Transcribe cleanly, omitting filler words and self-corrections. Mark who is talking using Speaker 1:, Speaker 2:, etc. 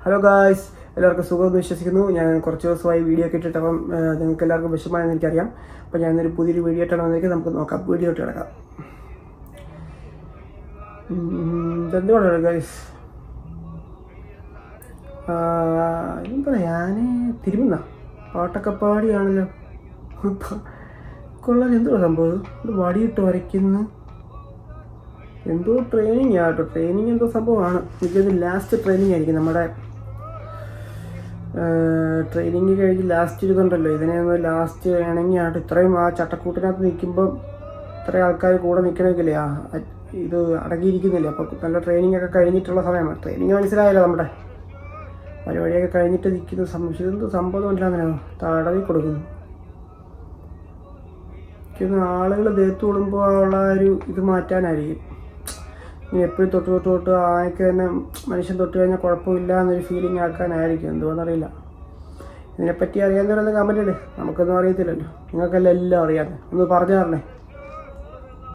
Speaker 1: Hello guys, എല്ലാവർക്കും സുഖമെന്ന് വിശ്വസിക്കുന്നു. ഞാൻ കുറച്ച് ദിവസമായി വീഡിയോ ഒക്കെ ഇട്ടിട്ട് അപ്പം നിങ്ങൾക്ക് എല്ലാവർക്കും വിഷമമായെന്ന് എനിക്കറിയാം. അപ്പോൾ ഞാനൊരു പുതിയൊരു വീഡിയോ ഇട്ടാണ് വന്നിരിക്കുന്നത്. നമുക്ക് നോക്കാം, വീഡിയോ ഇട്ട് കിടക്കാം. എന്തുകൊണ്ടാണ് ഗായ്സ് എന്താ ഞാൻ തിരുമുന്ന പാട്ടൊക്കെ പാടിയാണല്ലോ കൊള്ളാൻ. എന്തോ സംഭവം ഇത് വടിയിട്ട് വരയ്ക്കുന്നു. എന്തോ ട്രെയിനിങ് ആട്ടോ, ട്രെയിനിങ് എന്തോ സംഭവമാണ്. എനിക്കത് ലാസ്റ്റ് ട്രെയിനിങ് ആയിരിക്കും. നമ്മുടെ ട്രെയിനിങ് കഴിഞ്ഞ് ലാസ്റ്റ് ഇതുണ്ടല്ലോ, ഇതിനെ ഒന്ന് ലാസ്റ്റ് വേണമെങ്കിൽ ആട്ടോ. ഇത്രയും ആ ചട്ടക്കൂട്ടിനകത്ത് നിൽക്കുമ്പം ഇത്രയും ആൾക്കാർ കൂടെ നിൽക്കണമെങ്കിലേ ഇത് അടങ്ങിയിരിക്കുന്നില്ല. അപ്പോൾ നല്ല ട്രെയിനിങ് ഒക്കെ കഴിഞ്ഞിട്ടുള്ള സമയമാണ്. ട്രെയിനിങ് മനസ്സിലായല്ലോ, നമ്മുടെ പരിപാടിയൊക്കെ കഴിഞ്ഞിട്ട് നിൽക്കുന്ന സംശയം. എന്ത് സംഭവം ഇല്ല, അങ്ങനെ തടവി കൊടുക്കുന്നു. എനിക്കൊന്ന് ആളുകൾ ദേഹത്ത് കൂടുമ്പോൾ ഉള്ള ഒരു ഇത് മാറ്റാനായിരിക്കും. ഇനി എപ്പോഴും തൊട്ട് ആൾക്ക് തന്നെ മനുഷ്യൻ തൊട്ട് കഴിഞ്ഞാൽ കുഴപ്പമില്ല എന്നൊരു ഫീലിംഗ് ആക്കാനായിരിക്കും. എന്തുകൊണ്ടെന്നറിയില്ല. ഇതിനെപ്പറ്റി അറിയാൻ തുടങ്ങുന്ന കമൻറ്റ് ഇട്. നമുക്കൊന്നും അറിയത്തില്ലല്ലോ, നിങ്ങൾക്കെല്ലാം എല്ലാം അറിയാതെ ഒന്ന് പറഞ്ഞു തരണേ.